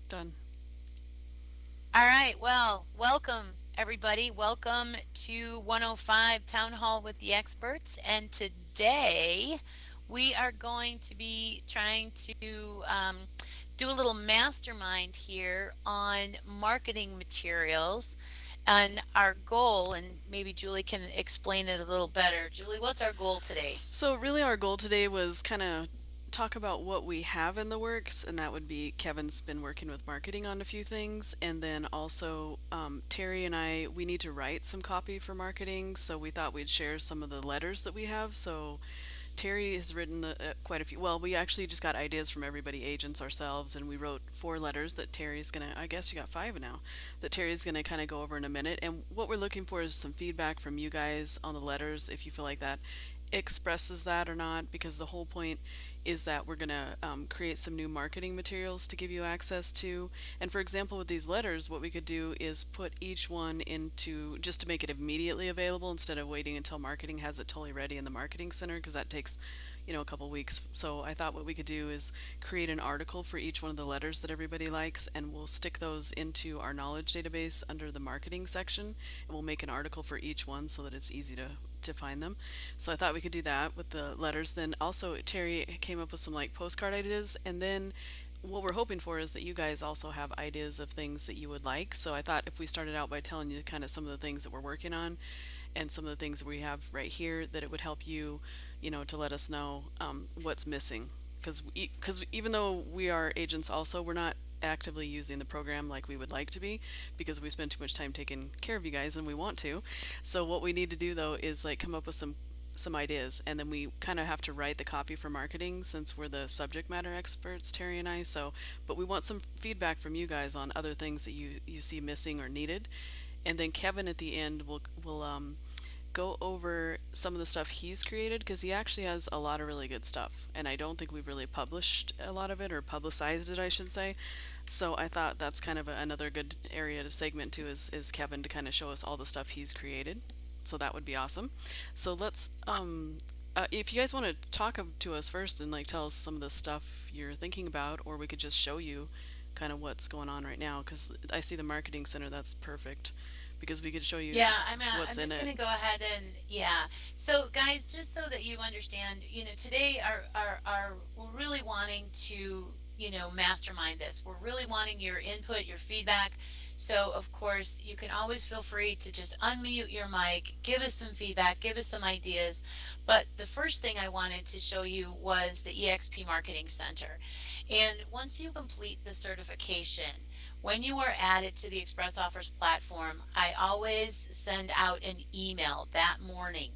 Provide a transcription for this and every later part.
Done. All right. Well, welcome everybody. Welcome to 105 Town Hall with the Experts. And today we are going to be trying to do a little mastermind here on marketing materials. And our goal, and maybe Julie can explain it a little better. Julie, what's our goal today? So, really, our goal today was kind of talk about what we have in the works, and that would be Kevin's been working with marketing on a few things, and then also Terry and I, we need to write some copy for marketing, so we thought we'd share some of the letters that we have. So, Terry has written quite a few. Well, we actually just got ideas from everybody, agents ourselves, and we wrote four letters that Terry's gonna. I guess you got five now. That Terry's gonna kind of go over in a minute. And what we're looking for is some feedback from you guys on the letters, if you feel like that expresses that or not, because the whole point is that we're going to create some new marketing materials to give you access to. And for example, with these letters, what we could do is put each one into just to make it immediately available instead of waiting until marketing has it totally ready in the marketing center, because that takes a couple weeks. So I thought what we could do is create an article for each one of the letters that everybody likes, and we'll stick those into our knowledge database under the marketing section, and we'll make an article for each one so that it's easy to find them. So I thought we could do that with the letters. Then also Terry came up with some like postcard ideas, and then what we're hoping for is that you guys also have ideas of things that you would like. So I thought if we started out by telling you kind of some of the things that we're working on and some of the things that we have right here, that it would help you, to let us know what's missing. Because even though we are agents also, we're not actively using the program like we would like to be, because we spend too much time taking care of you guys and we want to. So what we need to do though is like come up with some ideas, and then we kind of have to write the copy for marketing since we're the subject matter experts, Terry and I. So but we want some feedback from you guys on other things that you see missing or needed. And then Kevin at the end will go over some of the stuff he's created, because he actually has a lot of really good stuff, and I don't think we've really published a lot of it, or publicized it, I should say. So I thought that's kind of another good area to segment to is Kevin to kind of show us all the stuff he's created. So that would be awesome. So let's if you guys want to talk to us first and like tell us some of the stuff you're thinking about, or we could just show you kind of what's going on right now, because I see the marketing center. That's perfect because we could show you Yeah, what's I'm in just it. gonna go ahead and yeah. So guys, just so that you understand, today our we're really wanting to, mastermind this. We're really wanting your input, your feedback. So of course, you can always feel free to just unmute your mic, give us some feedback, give us some ideas. But the first thing I wanted to show you was the EXP Marketing Center. And once you complete the certification, when you are added to the Express Offers platform, I always send out an email that morning.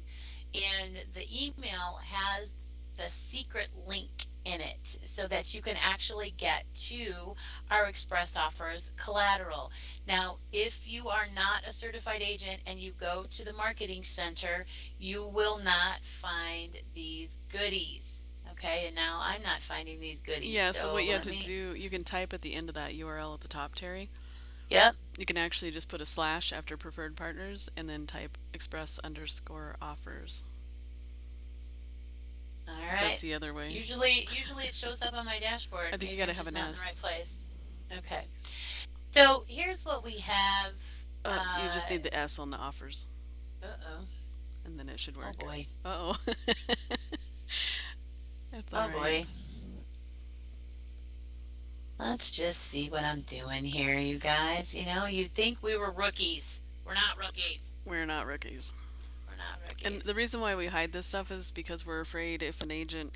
And the email has the secret link in it so that you can actually get to our Express Offers collateral. Now, if you are not a certified agent and you go to the marketing center, you will not find these goodies. Okay, and now I'm not finding these goodies. Yeah, so what So you have let to me, do, you can type at the end of that URL at the top, Terry. yep. You can actually just put a slash after preferred partners and then type express underscore offers. All That's right. the other way. Usually it shows up on my dashboard. I think you Maybe gotta I'm have just an not in the S. right place. Okay. So here's what we have. You just Uh, need the S on the offers, uh-oh. and then it should Oh work. boy. Uh oh. That's all Oh right. boy. Let's just see what I'm doing here, you guys. You'd think we were rookies. We're not rookies. We're not rookies. We're not And the rookies. reason why we hide this stuff is because we're afraid if an agent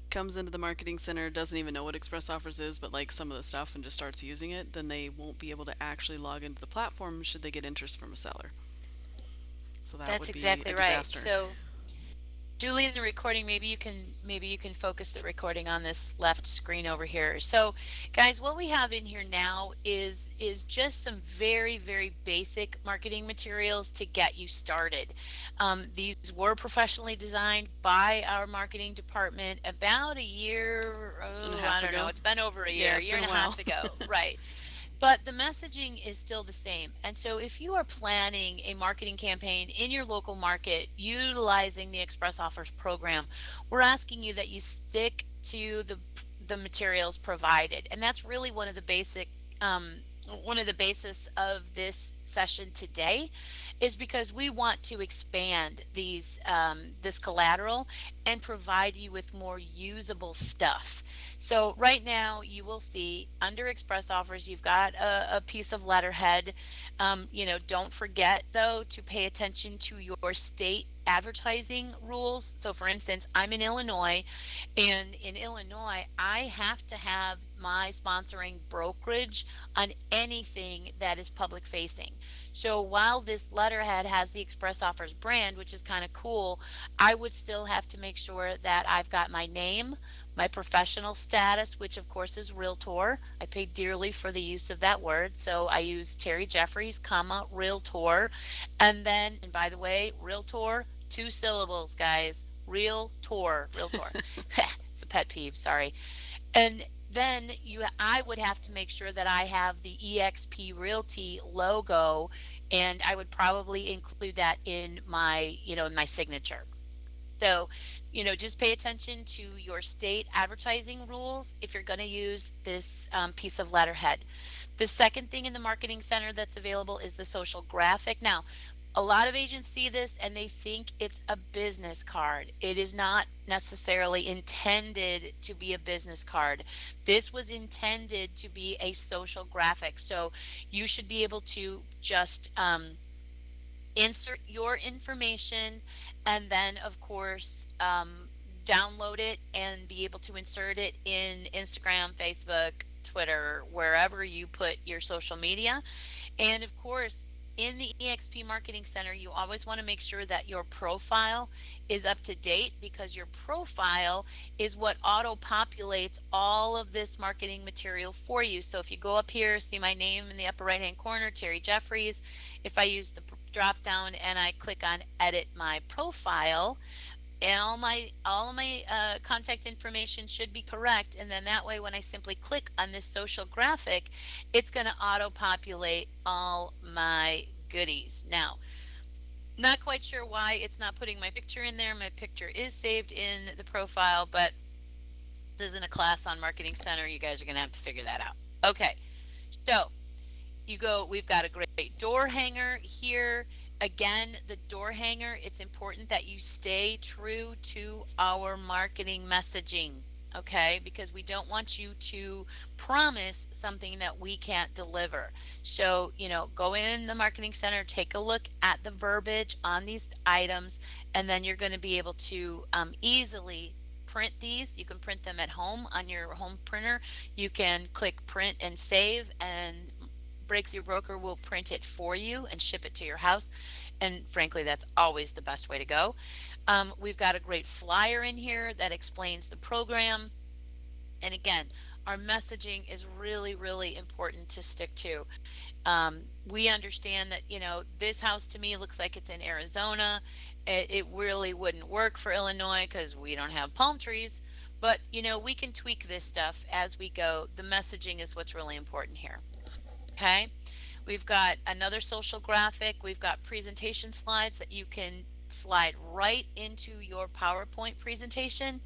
comes into the marketing center, doesn't even know what express offers is, but like some of the stuff and just starts using it, then they won't be able to actually log into the platform should they get interest from a seller. So that That's would be a exactly right. disaster. So Julie, in the recording, maybe you can focus the recording on this left screen over here. So, guys, what we have in here now is just some very basic marketing materials to get you started. These were professionally designed by our marketing department about a year. And a Oh, I half don't know. ago. It's been over a Yeah, year, it's year been and a a while. half ago, right? But the messaging is still the same. And so if you are planning a marketing campaign in your local market utilizing the Express Offers program, we're asking you that you stick to the materials provided. And that's really one of the basic one of the basis of this session today is because we want to expand this collateral and provide you with more usable stuff. So right now you will see under express offers, you've got a piece of letterhead. Don't forget though to pay attention to your state advertising rules. So for instance, I'm in Illinois, and in Illinois, I have to have my sponsoring brokerage on anything that is public facing. So while this letterhead has the Express Offers brand, which is kind of cool, I would still have to make sure that I've got my name, my professional status, which of course is realtor. I pay dearly for the use of that word. So I use Terri Jeffries, comma, realtor. And then, and by the way, realtor, 2 syllables, guys. Realtor. It's a pet peeve, sorry. And then I would have to make sure that I have the EXP Realty logo, and I would probably include that in my signature. So, just pay attention to your state advertising rules if you're going to use this piece of letterhead. The second thing in the marketing center that's available is the social graphic. Now, a lot of agents see this and they think it's a business card. It is not necessarily intended to be a business card. This was intended to be a social graphic. So you should be able to just insert your information, and then of course download it and be able to insert it in Instagram, Facebook, Twitter, wherever you put your social media. And of course, in the EXP Marketing Center, you always want to make sure that your profile is up to date, because your profile is what auto populates all of this marketing material for you. So if you go up here, see my name in the upper right hand corner, Terri Jeffries. If I use the drop down and I click on edit my profile, and all my contact information should be correct, and then that way when I simply click on this social graphic, it's going to auto populate all my goodies. Now, not quite sure why it's not putting my picture in there. My picture is saved in the profile, but this isn't a class on Marketing Center. You guys are going to have to figure that out. Okay, so we've got a great door hanger here. Again, the door hanger, it's important that you stay true to our marketing messaging, okay? Because we don't want you to promise something that we can't deliver. So, go in the marketing center, take a look at the verbiage on these items, and then you're going to be able to easily print these. You can print them at home on your home printer. You can click print and save, and Breakthrough Broker will print it for you and ship it to your house. And frankly, that's always the best way to go. We've got a great flyer in here that explains the program. And again, our messaging is really, really important to stick to. We understand that, this house to me looks like it's in Arizona. It really wouldn't work for Illinois because we don't have palm trees. But, we can tweak this stuff as we go. The messaging is what's really important here. Okay, we've got another social graphic. We've got presentation slides that you can slide right into your PowerPoint presentation.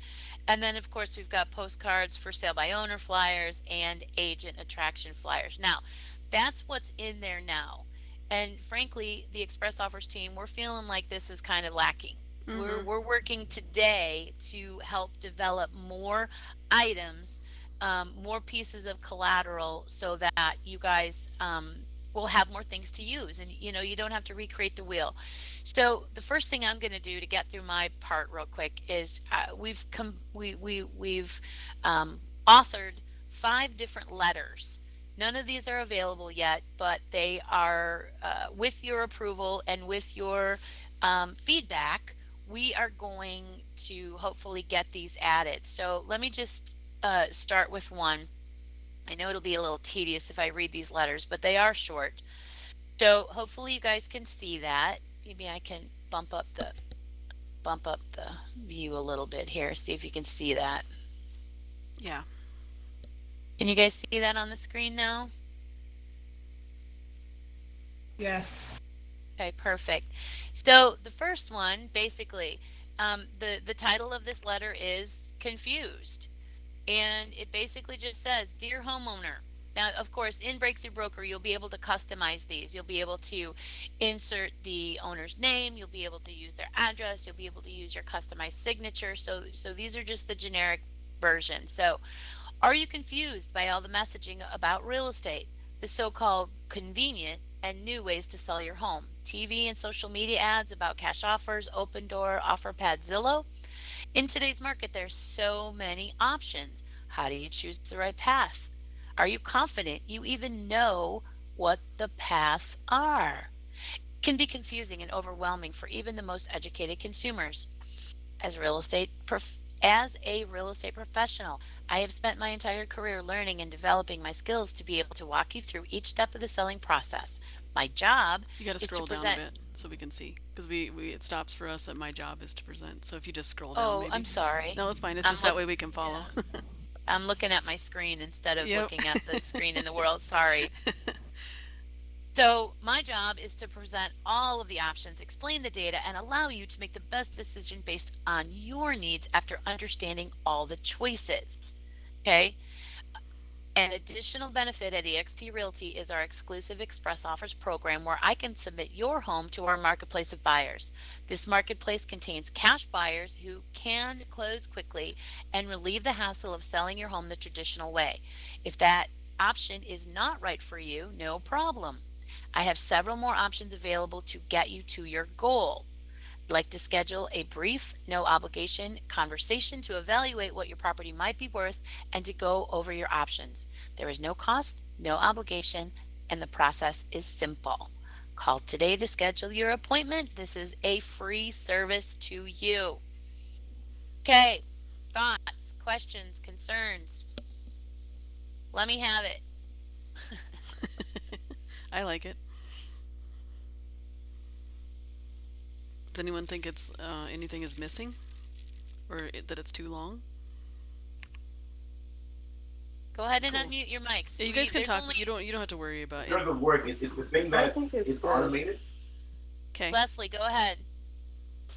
And then of course we've got postcards, for sale by owner flyers, and agent attraction flyers. Now, that's what's in there now. And frankly, the Express Offers team, we're feeling like this is kind of lacking. We're, Mm-hmm. we're working today to help develop more items, more pieces of collateral, so that you guys will have more things to use, and you don't have to recreate the wheel. So the first thing I'm going to do to get through my part real quick is we've authored 5 different letters. None of these are available yet, but they are, with your approval and with your feedback, we are going to hopefully get these added. So let me just start with one. I know it'll be a little tedious if I read these letters, but they are short. So hopefully you guys can see that. Maybe I can bump up the view a little bit here. See if you can see that. Yeah. Can you guys see that on the screen now? Yes. Okay, perfect. So the first one, basically, the title of this letter is Confused. And it basically just says, Dear homeowner, Now, of course, in Breakthrough Broker, you'll be able to customize these. You'll be able to insert the owner's name. You'll be able to use their address. You'll be able to use your customized signature. So these are just the generic version. So are you confused by all the messaging about real estate, the so-called convenient and new ways to sell your home? TV and social media ads about cash offers, Open Door, OfferPad, Zillow. In today's market, there's so many options. How do you choose the right path? Are you confident you even know what the paths are? Can be confusing and overwhelming for even the most educated consumers. As a real estate professional, I have spent my entire career learning and developing my skills to be able to walk you through each step of the selling process. My job You got to is to scroll down a present. bit so we can see because we it stops for us at my job is to present. So if you just scroll down, Oh, I'm maybe. sorry. No, it's fine. It's I'm just that look way we can follow. yeah. I'm looking at my screen instead of Yep. looking at the screen in the world. Sorry. So, my job is to present all of the options, explain the data, and allow you to make the best decision based on your needs after understanding all the choices. Okay. An additional benefit at eXp Realty is our exclusive Express Offers program where I can submit your home to our marketplace of buyers. This marketplace contains cash buyers who can close quickly and relieve the hassle of selling your home the traditional way. If that option is not right for you, no problem. I have several more options available to get you to your goal. I'd like to schedule a brief, no obligation conversation to evaluate what your property might be worth and to go over your options. There is no cost, no obligation, and the process is simple. Call today to schedule your appointment. This is a free service to you. Okay, thoughts, questions, concerns? Let me have it. I like it. Does anyone think it's anything is missing or that it's too long? Go ahead and Cool. unmute your mics. Yeah, you We guys can there's talk. only You don't have to worry In about it. terms of work, it's the thing I that think it's is good. automated. Okay. Leslie, go ahead.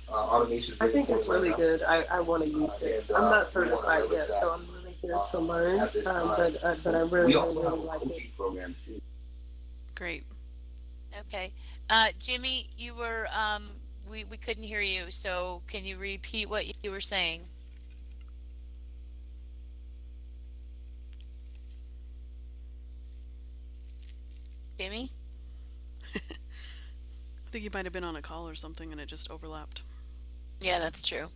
Automation is I really think it's important right really now. good. I want to use it. And I'm not we want to certified leverage yet, so that I'm really here to learn. at this time. But I We really, also have really a like it. coaching program too. Great. Okay. Jimmy, you were we couldn't hear you, so can you repeat what you were saying? Jimmy? I think you might have been on a call or something and it just overlapped. Yeah, that's true.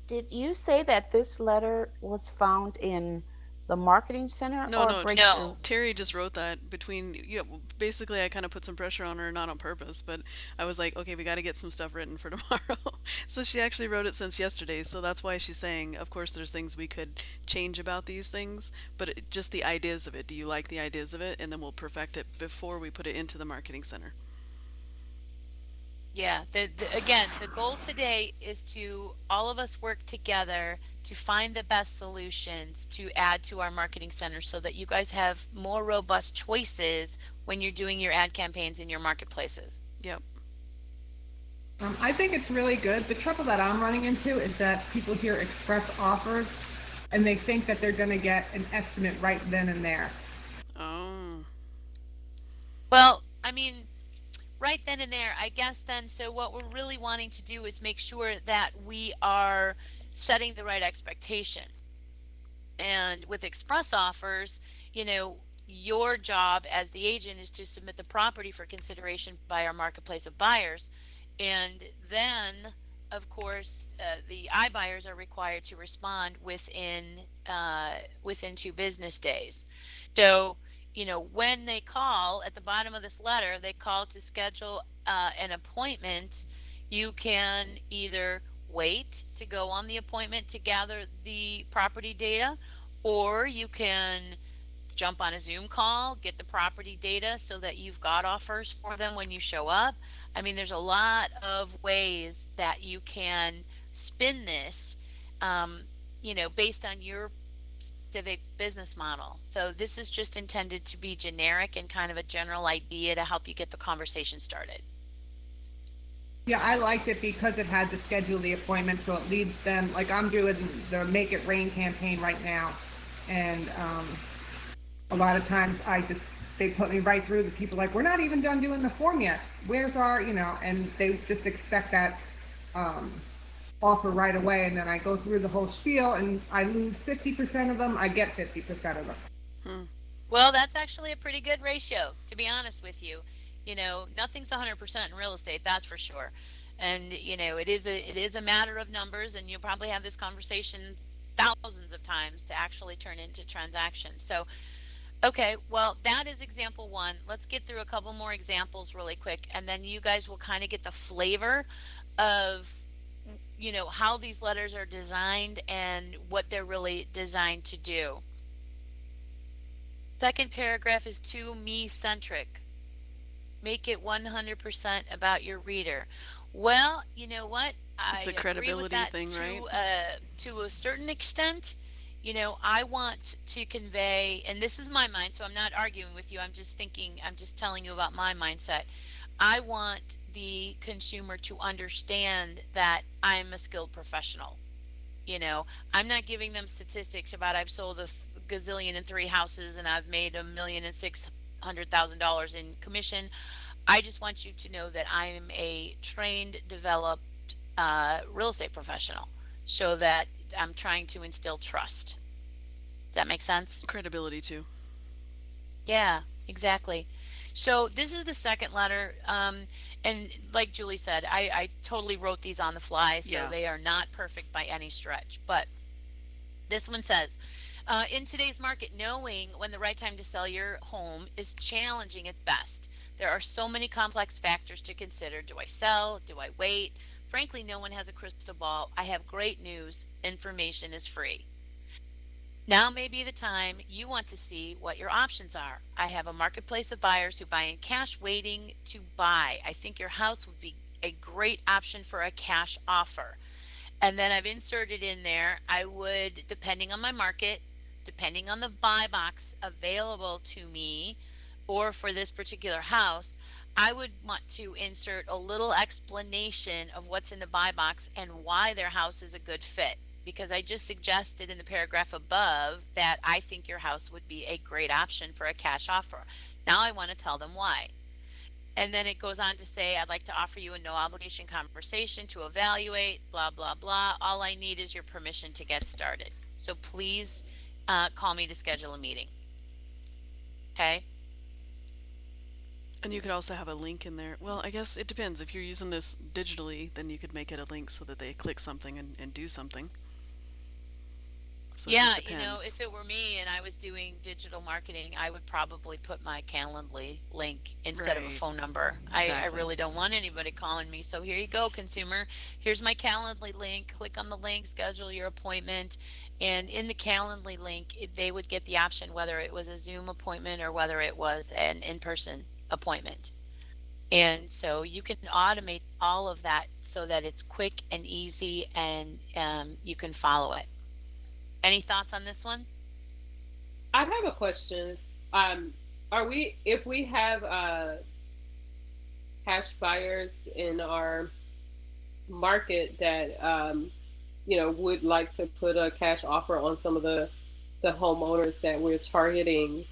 Did you say that this letter was found in the marketing center No, or no. breakthrough? No. Terry just wrote that between. Yeah, basically, I kind of put some pressure on her, not on purpose, but I was like, okay, we got to get some stuff written for tomorrow. So she actually wrote it since yesterday. So that's why she's saying, of course, there's things we could change about these things, but just the ideas of it. Do you like the ideas of it? And then we'll perfect it before we put it into the marketing center. Yeah, again, the goal today is to all of us work together to find the best solutions to add to our marketing center so that you guys have more robust choices when you're doing your ad campaigns in your marketplaces. Yep. I think it's really good. The trouble that I'm running into is that people hear express offers and they think that they're going to get an estimate right then and there. Oh. Well, I mean, right then and there, I guess then, so what we're really wanting to do is make sure that we are setting the right expectation. And with express offers, your job as the agent is to submit the property for consideration by our marketplace of buyers. And then, of course, the iBuyers are required to respond within 2 business days. So, when they call at the bottom of this letter, they call to schedule an appointment. You can either wait to go on the appointment to gather the property data, or you can jump on a Zoom call, get the property data so that you've got offers for them when you show up. I mean, there's a lot of ways that you can spin this, um, based on your specific business model. So this is just intended to be generic and kind of a general idea to help you get the conversation started. Yeah, I liked it because it had to schedule the appointment, so it leads them. Like I'm doing the Make It Rain campaign right now, and a A lot of times they put me right through the people like, we're not even done doing the form yet. Where's our, and they just expect that um, offer right away. And then I go through the whole spiel and I lose 50% of them. I get 50% of them. Hmm. Well, that's actually a pretty good ratio, to be honest with you. Nothing's 100% in real estate, that's for sure. And it is a matter of numbers, and you'll probably have this conversation thousands of times to actually turn into transactions. So, okay, well, that is example one. Let's get through a couple more examples really quick, and then you guys will kind of get the flavor of how these letters are designed and what they're really designed to do. Second paragraph is too me centric. Make it 100% about your reader. Well, you know what? It's a I agree with credibility that thing, right? to a certain extent. I want to convey, and this is my mind, so I'm not arguing with you. I'm just thinking, I'm just telling you about my mindset. I want the consumer to understand that I'm a skilled professional. You know, I'm not giving them statistics about I've sold a gazillion and three houses and I've made $1,600,000 in commission. I just want you to know that I am a trained, developed real estate professional, so that I'm trying to instill trust. Does that make sense? Credibility too. Yeah, exactly. So this is the second letter. And like Julie said, I totally wrote these on the fly, so Yeah. they are not perfect by any stretch. But this one says, in today's market, knowing when the right time to sell your home is challenging at best. There are so many complex factors to consider. Do I sell? Do I wait? Frankly, no one has a crystal ball. I have great news. Information is free. Now may be the time you want to see what your options are. I have a marketplace of buyers who buy in cash waiting to buy. I think your house would be a great option for a cash offer. And then I've inserted in there, I would, depending on my market, depending on the buy box available to me, or for this particular house, I would want to insert a little explanation of what's in the buy box and why their house is a good fit. Because I just suggested in the paragraph above that I think your house would be a great option for a cash offer. Now I want to tell them why. And then it goes on to say, I'd like to offer you a no obligation conversation to evaluate, blah, blah, blah. All I need is your permission to get started. So please call me to schedule a meeting. Okay. And you could also have a link in there. Well, I guess it depends. If you're using this digitally, then you could make it a link so that they click something and do something. So it just Yeah, depends. if it were me and I was doing digital marketing, I would probably put my Calendly link instead of a Right. phone number. I Exactly. really don't want anybody calling me. So here you go, consumer. Here's my Calendly link. Click on the link, schedule your appointment. And in the Calendly link, they would get the option whether it was a Zoom appointment or whether it was an in-person appointment. And so you can automate all of that so that it's quick and easy, and you can follow it. Any thoughts on this one? I have a question. Um, are we if we have cash buyers in our market that would like to put a cash offer on some of the homeowners that we're targeting,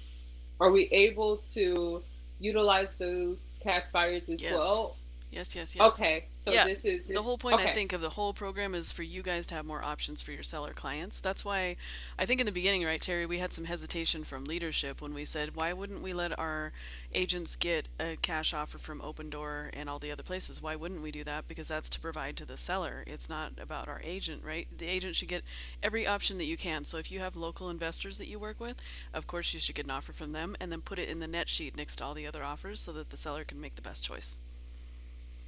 are we able to utilize those cash buyers as Yes. well? Yes, yes, yes. Okay, so Yeah, this is the this. whole point I Okay, think of the whole program is for you guys to have more options for your seller clients. That's why I think in the beginning, right, Terry, we had some hesitation from leadership when we said, why wouldn't we let our agents get a cash offer from Open Door and all the other places? Why wouldn't we do that? Because that's to provide to the seller. It's not about our agent, right? The agent should get every option that you can. So if you have local investors that you work with, of course you should get an offer from them and then put it in the net sheet next to all the other offers so that the seller can make the best choice.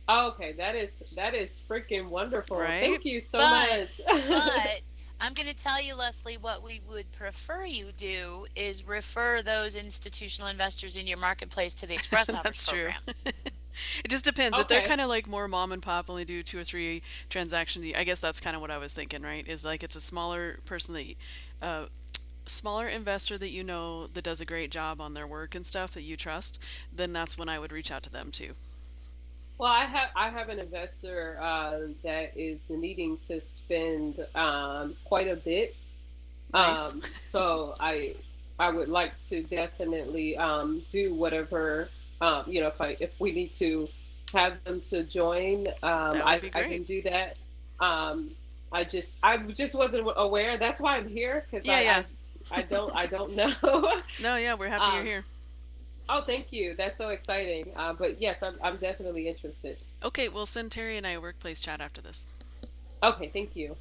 okay, that is freaking wonderful. Right? Thank you so But, much. but I'm going to tell you, Leslie, what we would prefer you do is refer those institutional investors in your marketplace to the Express Offers That's true. program. It just depends. If they're Okay. kind of like more mom and pop, only do two or three transactions, I guess that's kind of what I was thinking, right? Is like it's a smaller person that, smaller investor that you know that does a great job on their work and stuff that you trust, then that's when I would reach out to them too. Well, I have an investor that is needing to spend quite a bit. Nice. So I I would like to definitely do whatever if we need to have them to join, That would be I great. can do that. Um, I just wasn't aware. That's why I'm here because Yeah, yeah. I don't know. No, yeah, we're happy you're um, here. oh, thank you. That's so exciting. But yes, I'm definitely interested. Okay, we'll send Terry and I a workplace chat after this. Okay, thank you.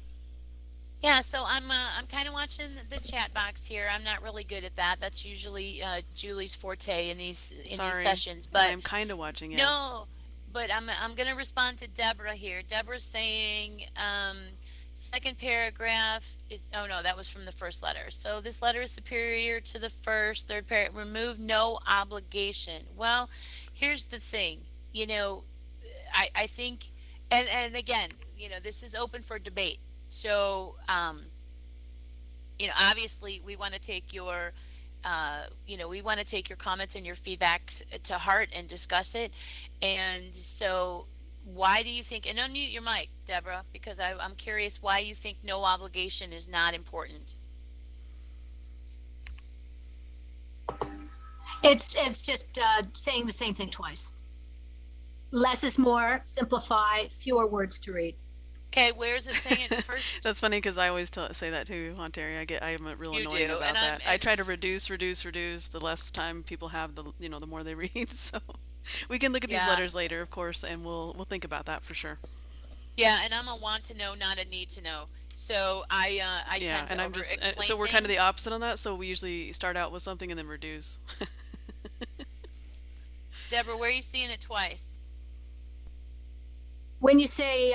Yeah, so I'm kind of watching the chat box here. I'm not really good at that. That's usually Julie's forte in these Sorry. sessions. And But I'm kind of watching, yes. no, but I'm gonna respond to Deborah here. Deborah's saying second paragraph is, oh no, that was from the first letter. So this letter is superior to the first. Third paragraph, remove no obligation. Well, here's the thing. You know, I think, and again, this is open for debate. So obviously we want to take your we want to take your comments and your feedback to heart and discuss it. And so why do you think, and unmute your mic, Deborah, because I'm curious why you think no obligation is not important. It's just saying the same thing twice. Less is more, simplify, fewer words to read. Okay, where's it saying it first? That's funny because I always say that too on Terry. I'm real You annoying do, and about I'm that. I and try to reduce, reduce, reduce. The less time people have, the more they read. So we can look at these yeah, letters later, of course, and we'll think about that for sure. yeah, and I'm a want to know, not a need to know. So I Yeah, tend to and I'm over just so explain we're kind of the things. opposite on that. So we usually start out with something and then reduce. Deborah, where are you seeing it twice? When you say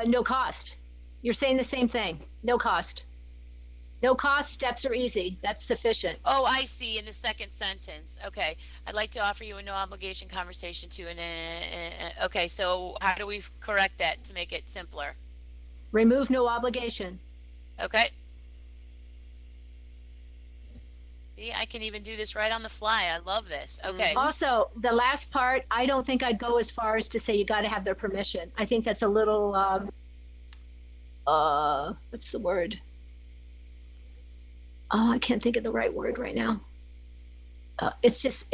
no cost, you're saying the same thing. No cost. No cost, steps are easy. That's sufficient. Oh, I see. In the second sentence. Okay. I'd like to offer you a no obligation conversation to an. Okay. So how do we correct that to make it simpler? Remove no obligation. Okay. See, I can even do this right on the fly. I love this. Okay. Mm-hmm. Also, the last part, I don't think I'd go as far as to say you got to have their permission. I think that's a little, what's the word? Oh, I can't think of the right word right now. It's just,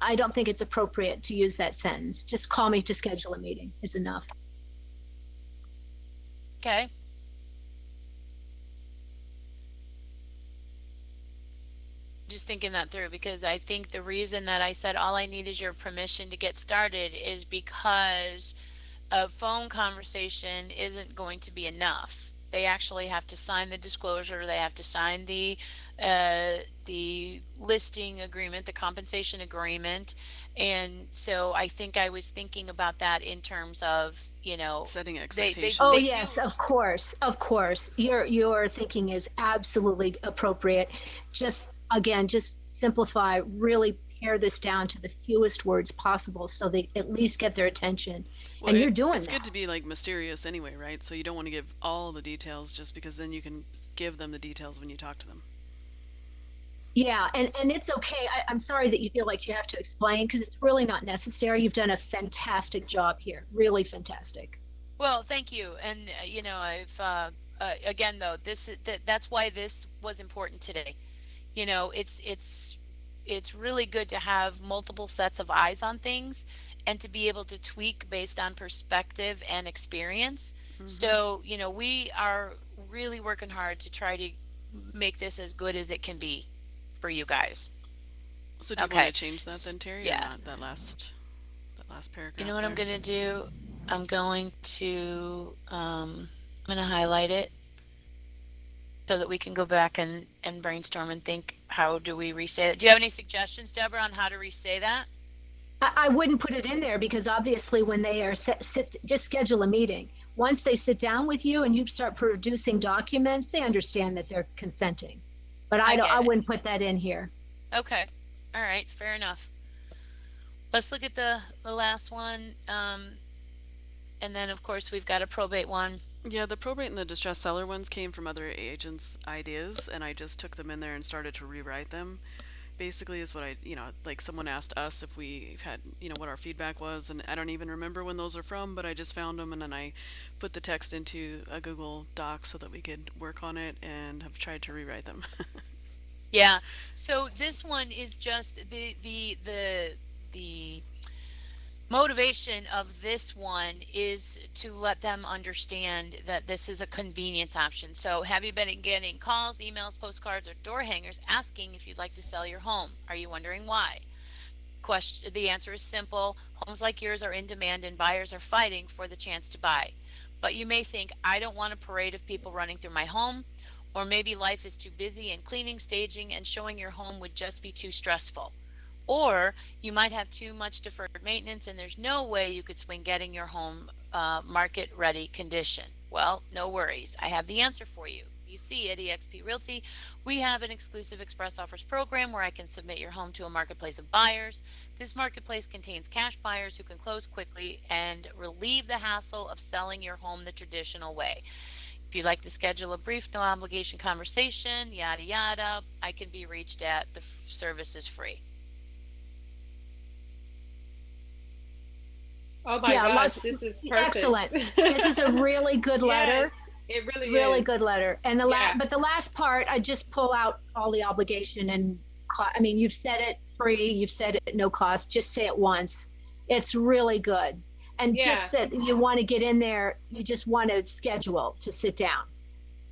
I don't think it's appropriate to use that sentence. Just call me to schedule a meeting is enough. Okay. Just thinking that through because I think the reason that I said all I need is your permission to get started is because a phone conversation isn't going to be enough. They actually have to sign the disclosure. They have to sign the listing agreement, the compensation agreement. And so I think I was thinking about that in terms of, Setting Oh they expectations. yes, do. of course, of course. Your thinking is absolutely appropriate. Just again, just simplify, really pare this down to the fewest words possible so they at least get their attention. Well, And you're doing it's good to that. be like mysterious anyway, right? So you don't want to give all the details just because then you can give them the details when you talk to them. Yeah, and it's okay. I'm sorry that you feel like you have to explain because it's really not necessary. You've done a fantastic job here, really fantastic. Well, thank you. And I've again though, that's why this was important today. It's really good to have multiple sets of eyes on things and to be able to tweak based on perspective and experience. Hmm. So, we are really working hard to try to make this as good as it can be for you guys. So do you want to Okay. change that then, Terry, or Yeah. not? That last You know paragraph what I'm there. going to do? I'm going to highlight it so that we can go back and brainstorm and think, how do we re-say that? Do you have any suggestions, Deborah, on how to re-say that? I wouldn't put it in there because obviously when they are just schedule a meeting. Once they sit down with you and you start producing documents, they understand that they're consenting. But I I get it. wouldn't put that in here. Okay. All right. Fair enough. Let's look at the last one. And then of course we've got a probate one. Yeah, the probate and the distressed seller ones came from other agents' ideas, and I just took them in there and started to rewrite them. Basically, is what like someone asked us if we had, what our feedback was, and I don't even remember when those are from, but I just found them and then I put the text into a Google Doc so that we could work on it and have tried to rewrite them. Yeah. So this one is just the motivation of this one is to let them understand that this is a convenience option. So have you been getting calls, emails, postcards, or door hangers asking if you'd like to sell your home? Are you wondering why? Question, the answer is simple. Homes like yours are in demand and buyers are fighting for the chance to buy. But you may think, I don't want a parade of people running through my home, or maybe life is too busy and cleaning, staging, and showing your home would just be too stressful. Or you might have too much deferred maintenance and there's no way you could swing getting your home market ready condition. Well, no worries. I have the answer for you. You see, at eXp Realty, we have an exclusive express offers program where I can submit your home to a marketplace of buyers. This marketplace contains cash buyers who can close quickly and relieve the hassle of selling your home the traditional way. If you'd like to schedule a brief, no obligation conversation, yada yada, I can be reached at the service is free. Oh my Yeah, gosh, lots. this is perfect. Excellent. This is a really good Yes, letter. it really Really is. good letter. And Yeah, but the last part, I just pull out all the obligation and I mean, you've said it free, you've said it no cost. Just say it once. It's really good. And yeah. just that you want to get in there, you just want to schedule to sit down.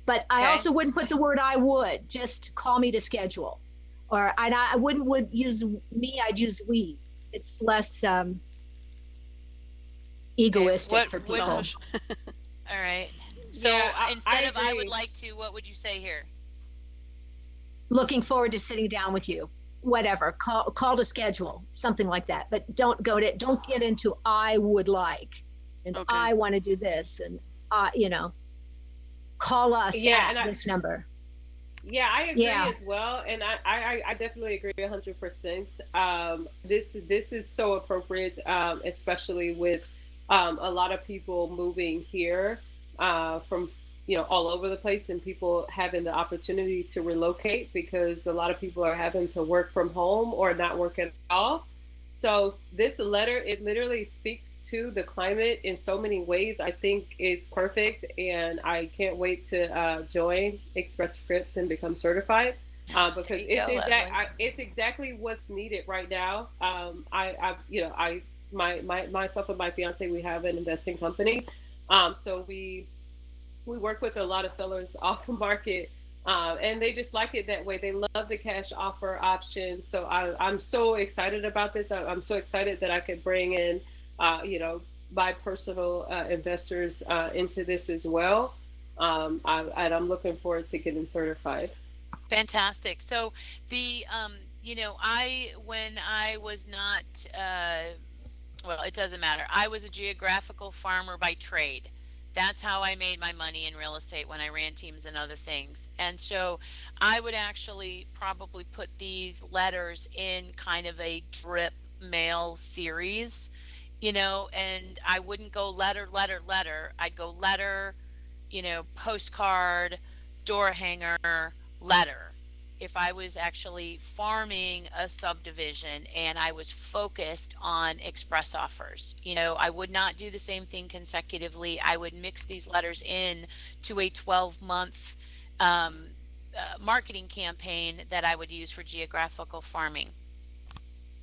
But I Okay. also wouldn't put the word I would. Just call me to schedule. Or I wouldn't would use me. I'd use we. It's less Okay. egoistic What for would, people. Selfish. all right. Yeah, So I instead of I would agree. like to, what would you say here? Looking forward to sitting down with you. Whatever. Call to schedule. Something like that. But don't get into I would like and Okay. I want to do this and call us Yeah, at and I this number. yeah, I agree Yeah. as well, and I definitely agree 100%. This is so appropriate, especially with a lot of people moving here from all over the place, and people having the opportunity to relocate because a lot of people are having to work from home or not work at all. So this letter, it literally speaks to the climate in so many ways. I think it's perfect, and I can't wait to join Express Scripts and become certified There because you go, Leslie. it's exactly what's needed right now. I myself and my fiance, we have an investing company, so we work with a lot of sellers off the market, and they just like it that way. They love the cash offer option. So I'm so excited about this. I'm so excited that I could bring in, uh, you know, my personal investors into this as well. And I'm looking forward to getting certified. Fantastic. So the I when I was not well, it doesn't matter. I was a geographical farmer by trade. That's how I made my money in real estate when I ran teams and other things. And so I would actually probably put these letters in kind of a drip mail series, and I wouldn't go letter, letter, letter. I'd go letter, postcard, door hanger, letter. If I was actually farming a subdivision and I was focused on express offers, I would not do the same thing consecutively. I would mix these letters in to a 12-month marketing campaign that I would use for geographical farming.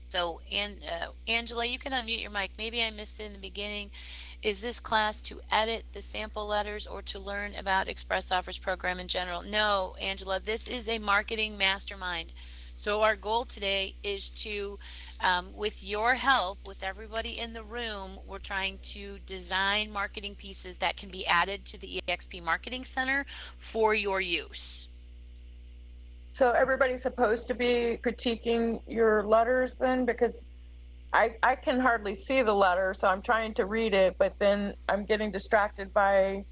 So, Angela, you can unmute your mic. Maybe I missed it in the beginning. Is this class to edit the sample letters or to learn about Express Offers program in general? No, Angela, this is a marketing mastermind. So our goal today is to, with your help, with everybody in the room, we're trying to design marketing pieces that can be added to the EXP Marketing Center for your use. So everybody's supposed to be critiquing your letters then? Because I can hardly see the letter, so I'm trying to read it, but then I'm getting distracted by,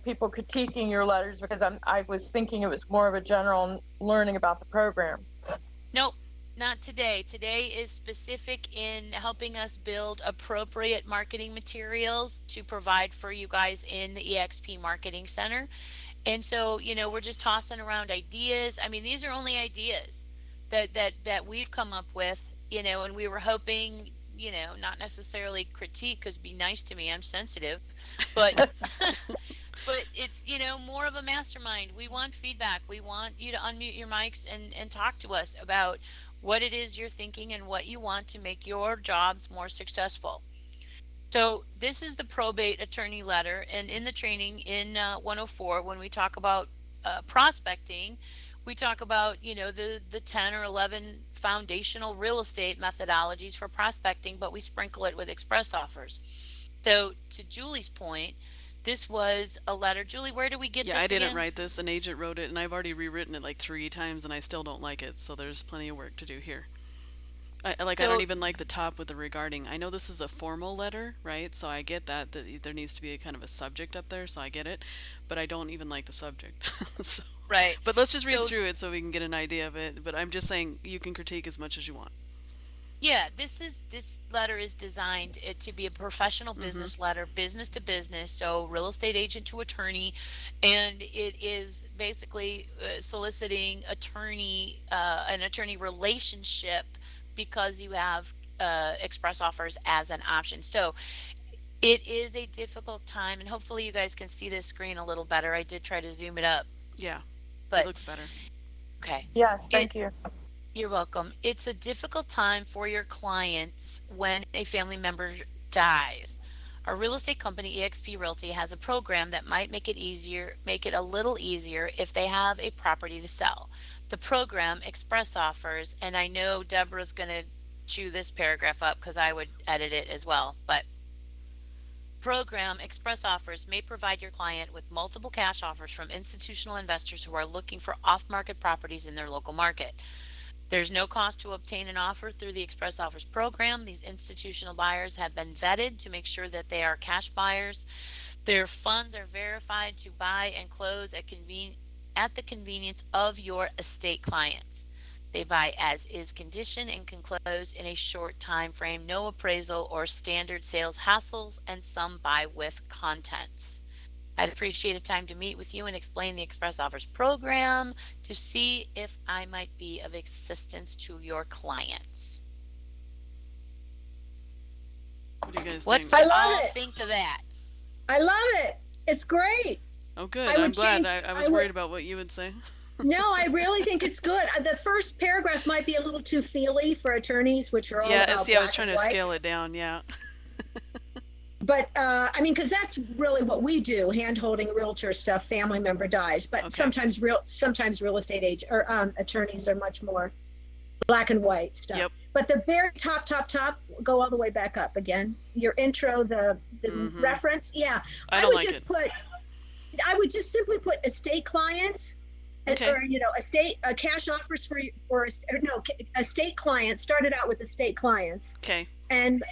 people critiquing your letters because I was thinking it was more of a general learning about the program. Nope, not today. Today is specific in helping us build appropriate marketing materials to provide for you guys in the EXP Marketing Center. And so, we're just tossing around ideas. I mean, these are only ideas that we've come up with, and we were hoping, not necessarily critique, because be nice to me, I'm sensitive, but But it's, more of a mastermind. We want feedback. We want you to unmute your mics and talk to us about what it is you're thinking and what you want to make your jobs more successful. So this is the probate attorney letter, and in the training in 104, when we talk about prospecting, we talk about the 10 or 11 foundational real estate methodologies for prospecting, but we sprinkle it with express offers. So to Julie's point, this was a letter. Julie, where do we get Yeah, I this didn't again? write this. An agent wrote it, and I've already rewritten it like 3 times, and I still don't like it. So there's plenty of work to do here. I don't So even like the top with the regarding. I know this is a formal letter, right? So I get that there needs to be a kind of a subject up there, so I get it. But I don't even like the subject. So, right. but let's just read So through it so we can get an idea of it. But I'm just saying you can critique as much as you want. yeah, this letter is designed to be a professional Mm-hmm. business letter, business to business, so real estate agent to attorney, and it is basically soliciting an attorney relationship because you have express offers as an option. So it is a difficult time, and hopefully you guys can see this screen a little better. I did try to zoom it up, Yeah, it but looks better. okay. Yes, It thank you. You're welcome. It's a difficult time for your clients when a family member dies. Our real estate company, eXp Realty, has a program that might make it a little easier if they have a property to sell. The program, Express Offers, and I know Deborah's going to chew this paragraph up because I would edit it as well, but program Express Offers may provide your client with multiple cash offers from institutional investors who are looking for off-market properties in their local market. There's no cost to obtain an offer through the Express Offers program. These institutional buyers have been vetted to make sure that they are cash buyers. Their funds are verified to buy and close at the convenience of your estate clients. They buy as is condition and can close in a short time frame, no appraisal or standard sales hassles, and some buy with contents. I'd appreciate a time to meet with you and explain the Express Offers program to see if I might be of assistance to your clients. What do you guys What think? I you love all it. think of that? I love it. It's great. Oh, good. I I'm would glad. change, I I was would, worried about what you would say. no, I really think it's good. The first paragraph might be a little too feely for attorneys, which are all Yeah, about see, I was black and trying to white. scale it down. Yeah. But I mean, because that's really what we do: hand holding realtor stuff. Family member dies, but Okay. sometimes real estate agent or attorneys are much more black and white stuff. Yep. But the very top, go all the way back up again. Your intro, the Mm-hmm. reference, yeah. I I don't would like it. just put, I would just simply put estate clients, Okay. or estate cash offers for or no estate clients. Started out with estate clients, Okay. and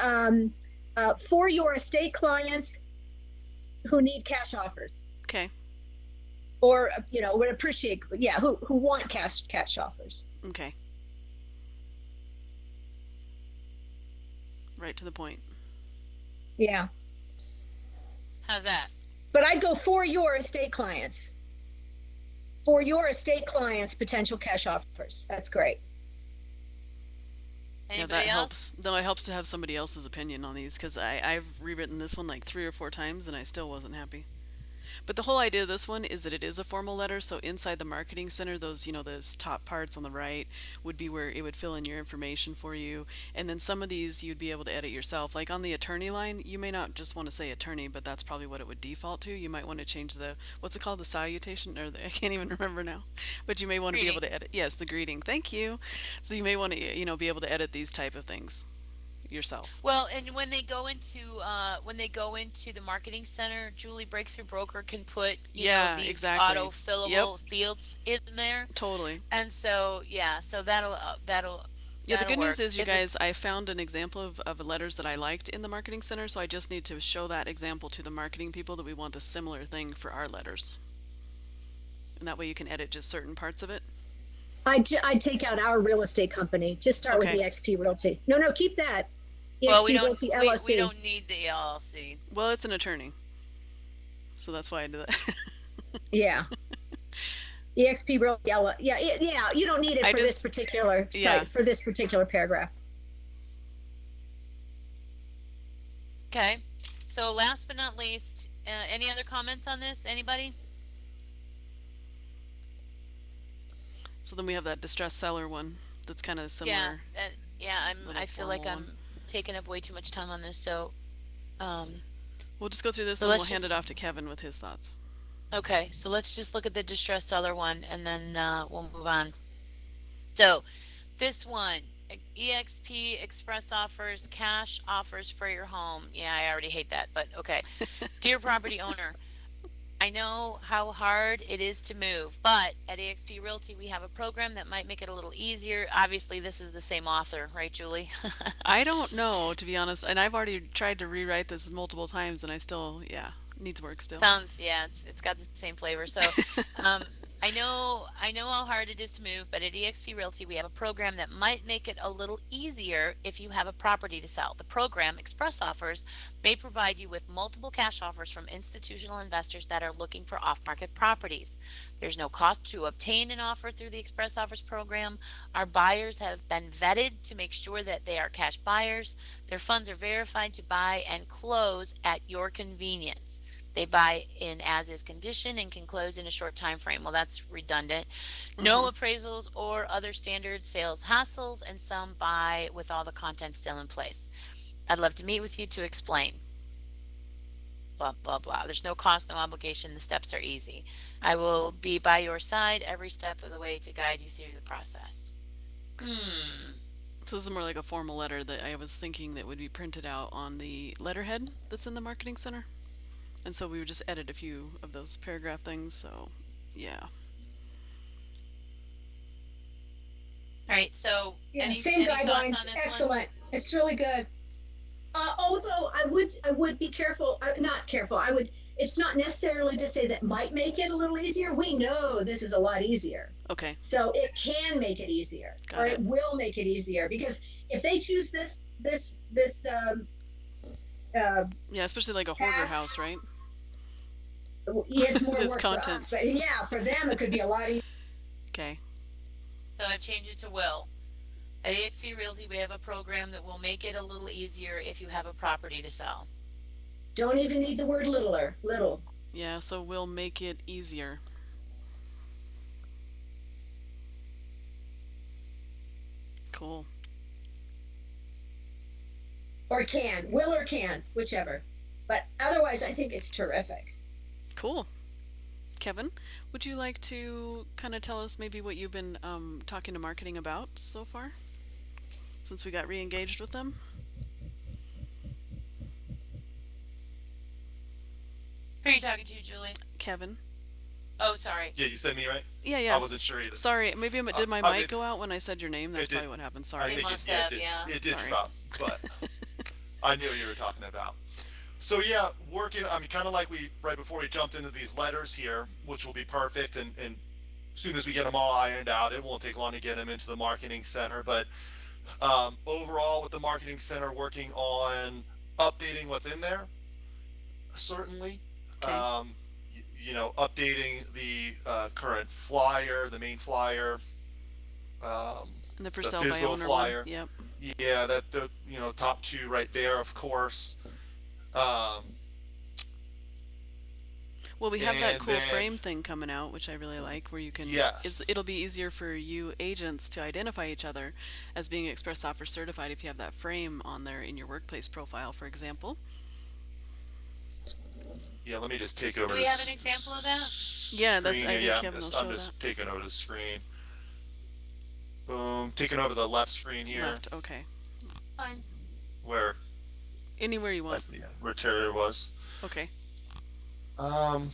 for your estate clients who need cash offers, Okay. or would appreciate, yeah, who want cash offers. Okay. Right to the point. Yeah, How's that? but I'd go for your estate clients. For your estate clients, potential cash offers. That's great. Yeah, that Anybody else? helps. Though it helps to have somebody else's opinion on these because I've rewritten this one like 3 or 4 times and I still wasn't happy. But the whole idea of this one is that it is a formal letter, so inside the marketing center, those top parts on the right would be where it would fill in your information for you. And then some of these you'd be able to edit yourself. Like on the attorney line, you may not just want to say attorney, but that's probably what it would default to. You might want to change what's it called, the salutation, I can't even remember now. But you may want to be able Greeting. to edit, yes, the greeting. Thank you. So you may want to, be able to edit these type of things yourself. Well, and when they go into the marketing center, Julie Breakthrough Broker can put, Yeah, these exactly. auto Yep, fillable fields in there. totally. And so, yeah, so Yeah, the that'll good news work. is, you If it guys, I found an example of letters that I liked in the marketing center, so I just need to show that example to the marketing people that we want a similar thing for our letters. And that way you can edit just certain parts of it. I'd take out our real estate company. Just start with Okay. EXP Realty. No, keep that. well, EXP Realty we LLC. don't need the LLC. Well, it's an attorney, so that's why I did that. Yeah. EXP Realty LLC. Yeah, yeah. You don't need it I for this just, particular yeah. site, for this particular paragraph. Okay. So last but not least, Any other comments on this? Anybody? So then we have that distressed seller one that's kind of Yeah, similar, yeah, little I feel like formal one. I'm taking up way too much time on this, um, We'll just go through this, so then we'll let's hand it just, off to Kevin with his thoughts. okay, so let's just look at the distressed seller one and then we'll move on. So this one, EXP express offers, cash offers for your home. Yeah, I already hate that, but okay. Dear property owner, I know how hard it is to move, but at eXp Realty, we have a program that might make it a little easier. Obviously, this is the same author, right, Julie? I don't know, to be honest, and I've already tried to rewrite this multiple times, and I still, yeah, needs work still. Sounds, yeah, it's got the same flavor. So, um, I know how hard it is to move, but at eXp Realty we have a program that might make it a little easier if you have a property to sell. The program, Express Offers, may provide you with multiple cash offers from institutional investors that are looking for off-market properties. There's no cost to obtain an offer through the Express Offers program. Our buyers have been vetted to make sure that they are cash buyers. Their funds are verified to buy and close at your convenience. They buy in as is condition and can close in a short time frame. Well, that's redundant. Hmm. No appraisals or other standard sales hassles, and some buy with all the content still in place. I'd love to meet with you to explain. Blah, blah, blah. There's no cost, no obligation. The steps are easy. I will be by your side every step of the way to guide you through the process. Hmm. So this is more like a formal letter that I was thinking that would be printed out on the letterhead that's in the marketing center. And so we would just edit a few of those paragraph things. So, yeah. All right. So, Yeah, same any thoughts on guidelines. this one? Excellent. It's really good. Although I would be careful, not careful. It's not necessarily to say that might make it a little easier. We know this is a lot easier. Okay, So it can make it easier, or got it it. will make it easier because if they choose this uh, Yeah, especially like a hoarder pass, house, right? it's more That's work for us. contents. But yeah, for them it could be a lot easier. Okay. So I've changed it to will. At eXp Realty, we have a program that will make it a little easier if you have a property to sell. Don't even need the word littler. Little. Yeah, so we'll make it easier. Cool. Or can. Will or can, whichever. But otherwise I think it's terrific. Cool. Kevin, would you like to kind of tell us maybe what you've been talking to marketing about so far since we got re-engaged with them? Who are you talking to, Julie? Kevin. Oh, sorry. Yeah, you said me, right? Yeah, I yeah. wasn't sure either. Sorry, maybe did my I mic mean, go out when I said your name? That's it did. probably what happened. I Sorry. think must yeah, have, yeah. it did Sorry. drop, but I knew what you were talking about. So yeah, working. I mean, kind of like we right before we jumped into these letters here, which will be perfect, and as soon as we get them all ironed out, it won't take long to get them into the marketing center. But overall, with the marketing center, working on updating what's in there, certainly. Okay. Updating the current flyer, the main flyer, um, And the for the sale by physical owner one. flyer. Yep. Yeah, that the top two right there, of course. Um, Well, we have that and cool then frame thing coming out, which I really like, where you can yes, it'll be easier for you agents to identify each other as being express offer certified if you have that frame on there in your workplace profile, for example. yeah. Let me just take Do over we have an this example of that? Yeah, that's screen I here. think Yeah, Kevin will I'm show that. just taking over the screen. Boom, taking over the left screen here, Left, okay. Fine. where Anywhere you want. yeah, where Terry was. Okay. Um,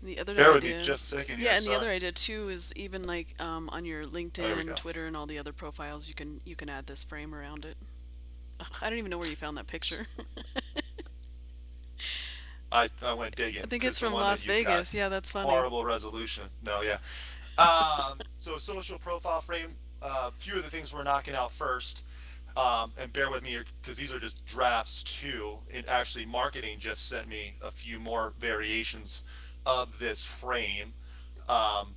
The other Bear with me idea, just a second here. yeah, and the Sorry. other idea too is even like on your There we LinkedIn, go. Twitter, and all the other profiles, you can add this frame around it. Ugh, I don't even know where you found that picture. I went digging I think it's because the from one Las that you've got Vegas. Yeah, that's funny. horrible resolution. No, yeah. So social profile frame. Few of the things we're knocking out first. And bear with me because these are just drafts too. And actually, marketing just sent me a few more variations of this frame. Um,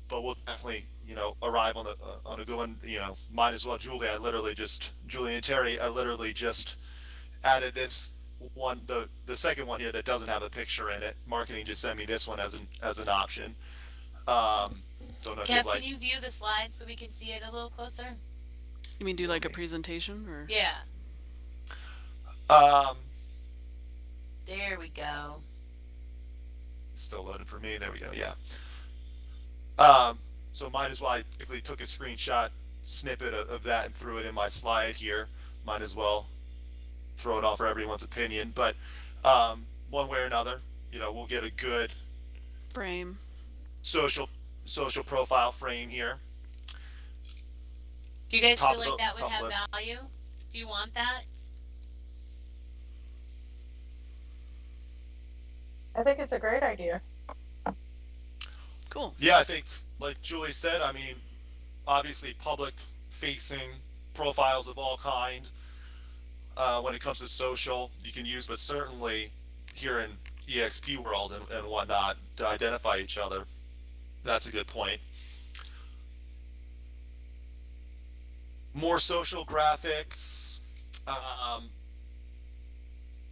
but we'll definitely, arrive on a good one. Might as well. Julie and Terry, I literally just added this one, the second one here that doesn't have a picture in it. Marketing just sent me this one as an option. Um, don't know if you'd Kev, can like. you view the slides so we can see it a little closer? You mean do You want like a me? presentation or? Yeah, Um, there we go. it's still loading for me. There we go. Yeah. Um, so might as well. I quickly took a screenshot snippet of that and threw it in my slide here. Might as well throw it off for everyone's opinion. But one way or another, we'll get a good Frame. social social profile frame here. Do you guys Top feel of like the that would top have list. value? Do you want that? I think it's a great idea. Cool. Yeah, I think like Julie said, I mean, obviously public facing profiles of all kind when it comes to social you can use, but certainly here in EXP world and whatnot to identify each other. That's a good point. More social graphics. Um,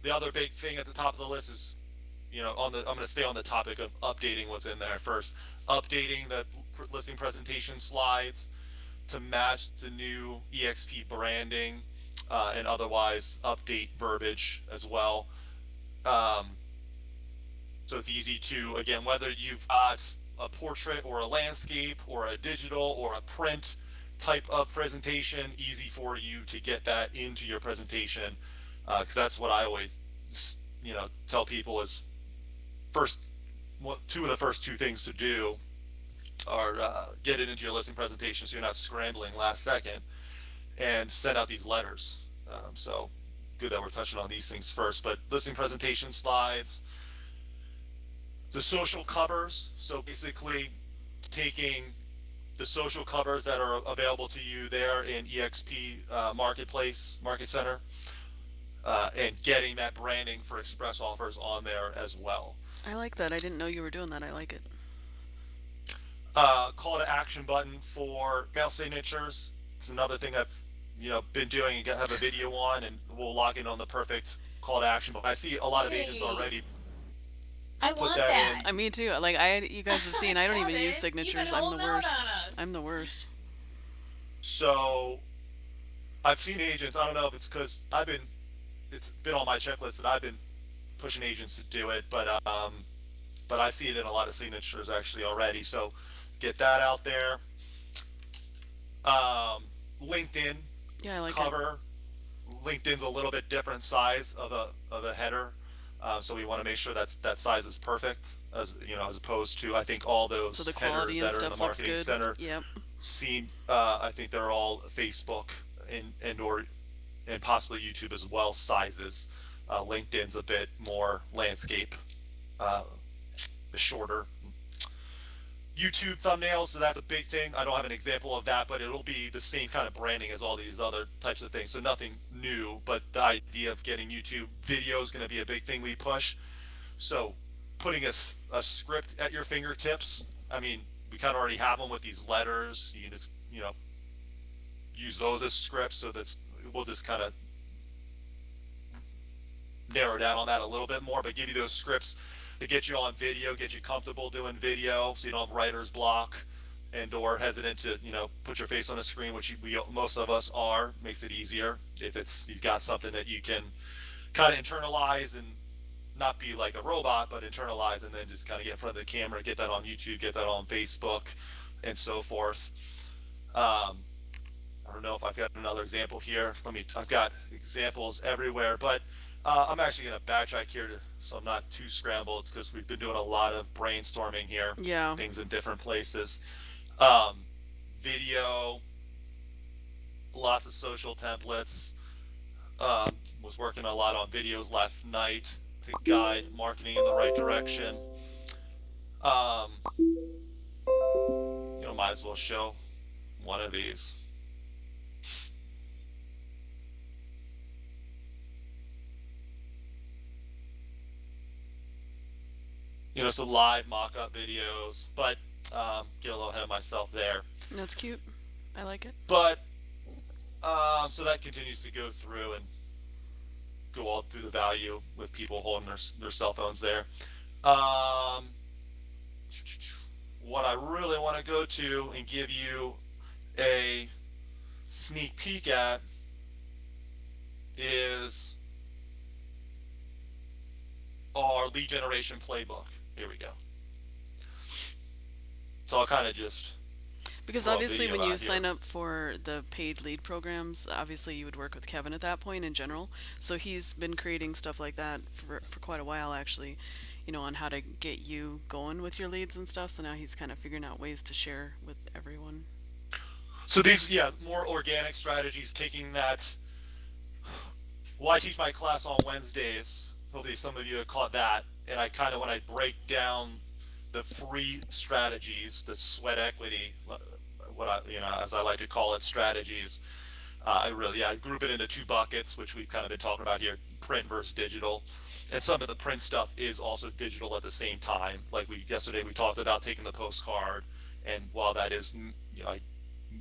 the other big thing at the top of the list is, I'm going to stay on the topic of updating what's in there first. Updating the listing presentation slides to match the new EXP branding, and otherwise update verbiage as well. Um, so it's easy to, again, whether you've got a portrait or a landscape or a digital or a print type of presentation, easy for you to get that into your presentation, because that's what I always, tell people is first, two of the first two things to do are get it into your listing presentation so you're not scrambling last second, and send out these letters. So good that we're touching on these things first, but listing presentation slides, the social covers. So basically taking the social covers that are available to you there in EXP Marketplace, Market Center, and getting that branding for express offers on there as well. I like that. I didn't know you were doing that. I like it. Call to action button for mail signatures. It's another thing I've been doing and have a video on, and we'll log in on the perfect call to action. But I see a lot of agents Yay! already I put want that that. in. Me too. Like you guys have seen, I don't even use Kevin, you've been signatures. I'm the holding out worst. on I'm us. the worst. So I've seen agents. I don't know if it's because it's been on my checklist that I've been pushing agents to do it, but I see it in a lot of signatures actually already. So get that out there. Um, LinkedIn Yeah, I like it. cover. LinkedIn's a little bit different size of a header, so we want to make sure that that size is perfect, as opposed to I think all So the those headers quality and that are in the stuff looks marketing good. center Yep. seem. I think they're all Facebook and possibly YouTube as well sizes. LinkedIn's a bit more landscape, uh, shorter. YouTube thumbnails, so that's a big thing. I don't have an example of that, but it'll be the same kind of branding as all these other types of things. So nothing new, but the idea of getting YouTube video is going to be a big thing we push. So putting a script at your fingertips. I mean, we kind of already have them with these letters. You can just, use those as scripts. So we'll just kind of narrow down on that a little bit more, but give you those scripts to get you on video, get you comfortable doing video, so you don't have writer's block and or hesitant to put your face on a screen, which most of us are. Makes it easier if you've got something that you can kind of internalize and not be like a robot, but internalize and then just kind of get in front of the camera, get that on YouTube, get that on Facebook, and so forth. I don't know if I've got another example here. I've got examples everywhere, but I'm actually going to backtrack here so I'm not too scrambled because we've been doing a lot of brainstorming here, Yeah. things in different places. Um, Video, lots of social templates. Was working a lot on videos last night to guide marketing in the right direction. Um, might as well show one of these. Some live mock-up videos, but get a little ahead of myself there. That's cute. I like it. But so that continues to go through and go all through the value with people holding their cell phones there. Um, what I really want to go to and give you a sneak peek at is our lead generation playbook. Here we go. So I'll kind of just Because throw a obviously, video when you out here. sign up for the paid lead programs, obviously you would work with Kevin at that point in general. So he's been creating stuff like that for quite a while, actually, on how to get you going with your leads and stuff. So now he's kind of figuring out ways to share with everyone. So these, yeah, more organic strategies, taking that. Well, I teach my class on Wednesdays. Hopefully, some of you have caught that. And I kind of, when I break down the free strategies, the sweat equity, what I, as I like to call it, strategies. I really, yeah, I group it into two buckets, which we've kind of been talking about here: print versus digital. And some of the print stuff is also digital at the same time. Like yesterday we talked about taking the postcard, and while that is,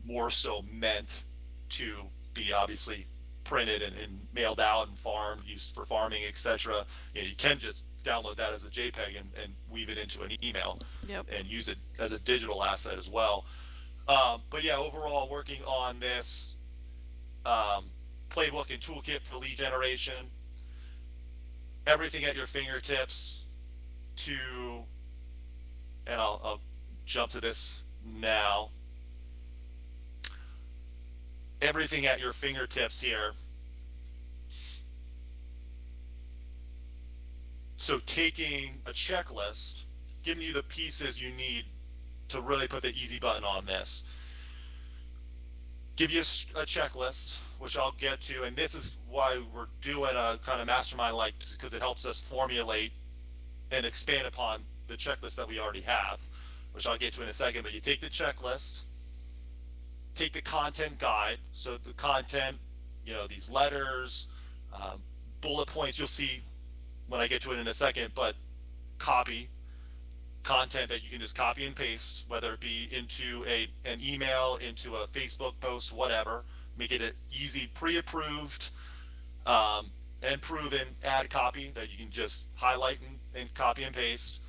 more so meant to be obviously printed and mailed out and farmed, used for farming, etc. You can just download that as a JPEG and weave it into an email Yep. and use it as a digital asset as well. But yeah, overall, working on this um, playbook and toolkit for lead generation, everything at your fingertips to, and I'll jump to this now. Everything at your fingertips here. So taking a checklist, giving you the pieces you need to really put the easy button on this. Give you a checklist, which I'll get to, and this is why we're doing a kind of mastermind like, because it helps us formulate and expand upon the checklist that we already have, which I'll get to in a second. But you take the checklist, take the content guide. So the content, these letters, um, bullet points, you'll see when I get to it in a second, but copy content that you can just copy and paste, whether it be into an email, into a Facebook post, whatever. Make it an easy, pre-approved, um, and proven ad copy that you can just highlight and copy and paste.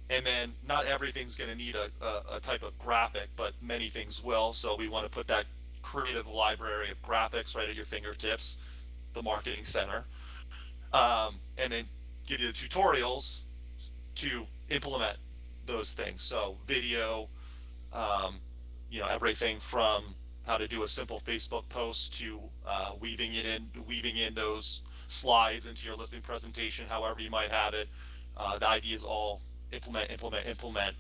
And then not everything's going to need a type of graphic, but many things will. So we want to put that creative library of graphics right at your fingertips, the marketing center, and then give you the tutorials to implement those things. So video, um, everything from how to do a simple Facebook post to weaving in those slides into your listing presentation, however you might have it. The idea is all implement, implement, implement.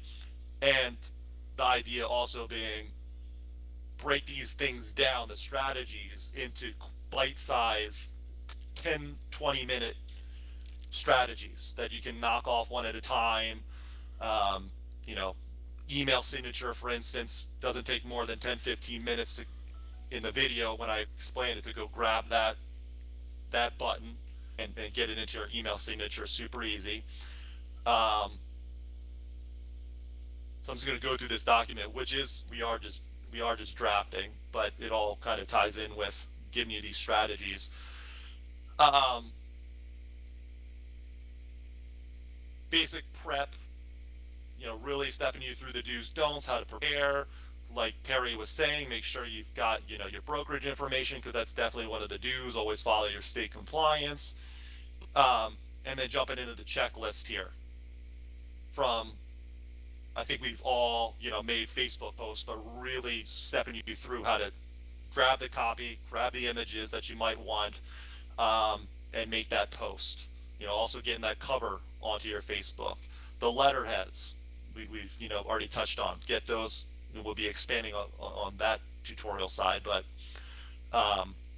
And the idea also being break these things down, the strategies, into bite-sized 10, 20-minute strategies that you can knock off one at a time. Um, you know, email signature, for instance, doesn't take more than 10, 15 minutes in the video when I explain it to go grab that button and get it into your email signature super easy. So I'm just going to go through this document, which is we are just drafting, but it all kind of ties in with giving you these strategies. Um, Basic prep, really stepping you through the do's, don'ts, how to prepare. Like Terry was saying, make sure you've got, your brokerage information, because that's definitely one of the do's. Always follow your state compliance. And then jumping into the checklist here from, I think we've all, made Facebook posts, but really stepping you through how to grab the copy, grab the images that you might want, and make that post. Also getting that cover onto your Facebook. The letterheads we've already touched on. Get those. We'll be expanding on that tutorial side, but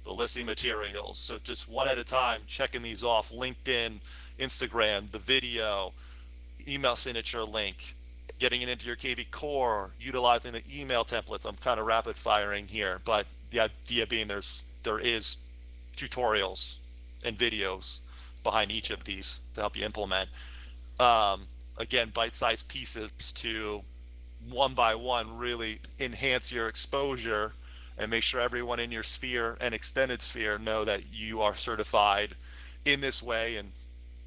the listing materials. So just one at a time, checking these off. LinkedIn, Instagram, the video, email signature link, getting it into your KV core, utilizing the email templates. I'm kind of rapid firing here, but the idea being there is tutorials and videos behind each of these to help you implement. Again, bite-sized pieces to one by one really enhance your exposure and make sure everyone in your sphere and extended sphere know that you are certified in this way and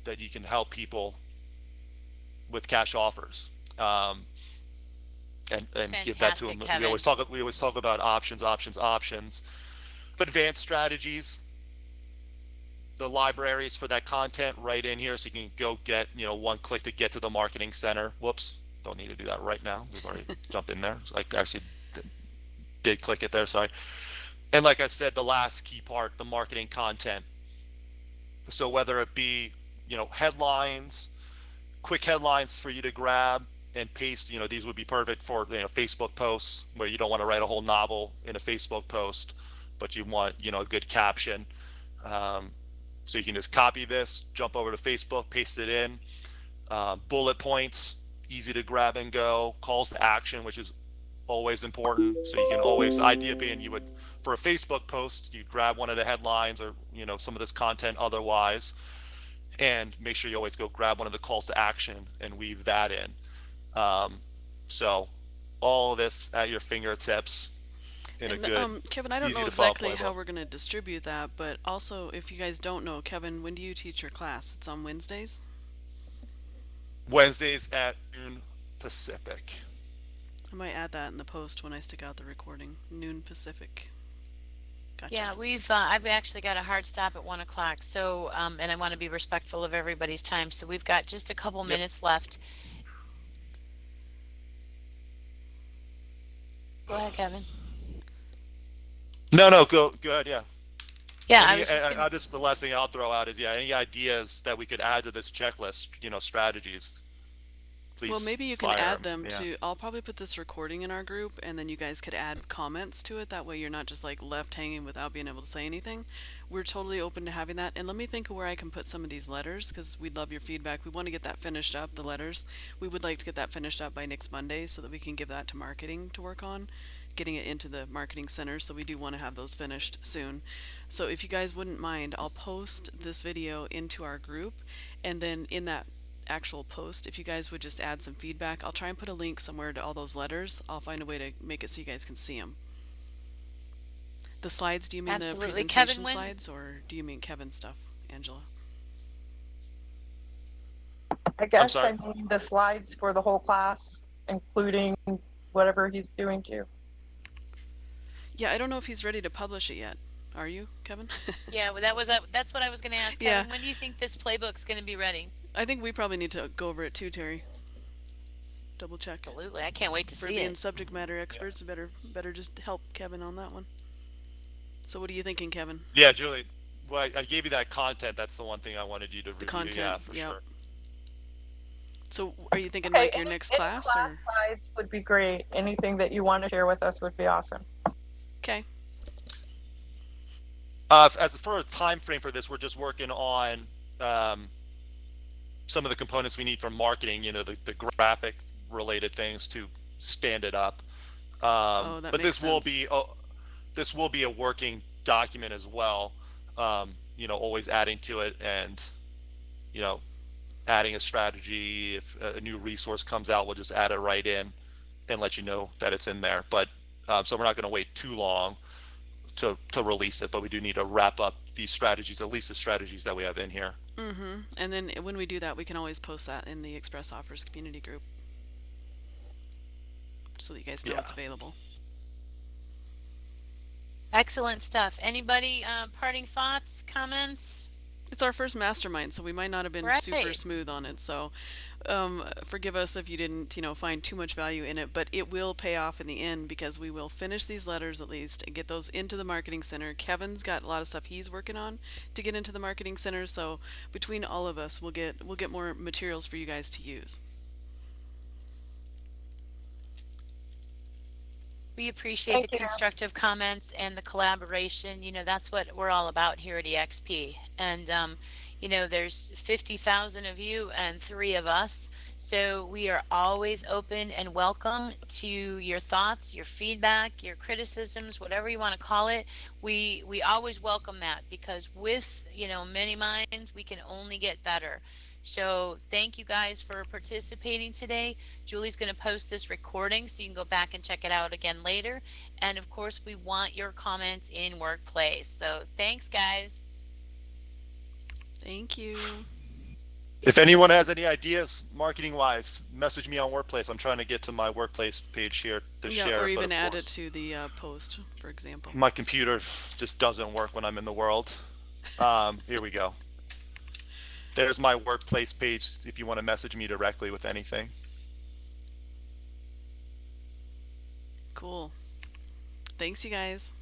that you can help people with cash offers. Um, and give that to Fantastic, them. Kevin. We always talk about options, options, options. Advanced strategies, the libraries for that content right in here, so you can go get, one click to get to the marketing center. Whoops, don't need to do that right now. We've already jumped in there. So I actually did click it there. Sorry. And like I said, the last key part, the marketing content. So whether it be, headlines, quick headlines for you to grab and paste, these would be perfect for, Facebook posts where you don't want to write a whole novel in a Facebook post, but you want, a good caption. Um, so you can just copy this, jump over to Facebook, paste it in. Bullet points, easy to grab and go. Calls to action, which is always important. So you can always, the idea being you would, for a Facebook post, you'd grab one of the headlines or, some of this content otherwise, and make sure you always go grab one of the calls to action and weave that in. Um, so all of this at your fingertips in a And good, Kevin, I don't easy know to follow exactly how playbook. we're going to distribute that, but also if you guys don't know, Kevin, when do you teach your class? It's on Wednesdays? Wednesdays at noon Pacific. I might add that in the post when I stick out the recording. Noon Pacific. Gotcha. Yeah, I've actually got a hard stop at 1 o'clock. So, and I want to be respectful of everybody's time. So we've got just a couple Yep. minutes left. Go ahead, Kevin. No, go ahead. Yeah. Yeah, I Any, was just I gonna. just the last thing I'll throw out is, yeah, any ideas that we could add to this checklist, strategies, Well, please maybe you can fire add them. them Yeah. to. I'll probably put this recording in our group, and then you guys could add comments to it. That way, you're not just like left hanging without being able to say anything. We're totally open to having that. And let me think of where I can put some of these letters because we'd love your feedback. We want to get that finished up, the letters. We would like to get that finished up by next Monday so that we can give that to marketing to work on, getting it into the marketing center. So we do want to have those finished soon. So if you guys wouldn't mind, I'll post this video into our group, and then in that actual post, if you guys would just add some feedback, I'll try and put a link somewhere to all those letters. I'll find a way to make it so you guys can see them. The slides, do you mean the Absolutely. Kevin, presentation when? slides or do you mean Kevin stuff, Angela? I I'm guess sorry. I mean the slides for the whole class, including whatever he's doing too. Yeah, I don't know if he's ready to publish it yet. Are you, Kevin? Yeah, well, that's what I was going to ask. Yeah, Kevin, when do you think this playbook's going to be ready? I think we probably need to go over it too, Terry. Double check. Absolutely. I can't wait to For see being it. subject matter experts, better just help Kevin on that one. So what are you thinking, Kevin? Yeah, Julie. Well, I gave you that content. That's the one thing I wanted you to The review. Yeah, content, for yeah. sure. So are you thinking Okay, like your next any class class or? slides would be great. Anything that you want to share with us would be awesome. Okay. As for a time frame for this, we're just working on um, some of the components we need for marketing. The graphic related things to stand it up. Oh, that But makes sense. this will be a working document as well. Always adding to it and you know adding a strategy. If a new resource comes out, we'll just add it right in and let you know that it's in there. But so we're not going to wait too long to release it, but we do need to wrap up these strategies, at least the strategies that we have in here. Mm-hmm. And then when we do that, we can always post that in the Express Offers community group so that you guys know Yeah. it's available. Excellent stuff. Anybody, parting thoughts, comments? It's our first mastermind, so we might not have been super Right. smooth on it. So forgive us if you didn't, find too much value in it, but it will pay off in the end because we will finish these letters at least and get those into the marketing center. Kevin's got a lot of stuff he's working on to get into the marketing center, so between all of us, we'll get more materials for you guys to use. We appreciate the Thank you. constructive comments and the collaboration. That's what we're all about here at EXP. And, there's 50,000 of you and 3 of us. So we are always open and welcome to your thoughts, your feedback, your criticisms, whatever you want to call it. We always welcome that, because with, many minds, we can only get better. So thank you guys for participating today. Julie's going to post this recording so you can go back and check it out again later. And of course, we want your comments in Workplace. So thanks, guys. Thank you. If anyone has any ideas, marketing wise, message me on Workplace. I'm trying to get to my Workplace page here to Yeah, share or it, but even of add it course, to the post, for example. my computer just doesn't work when I'm in the world. Here we go. There's my Workplace page if you want to message me directly with anything. Cool. Thanks, you guys.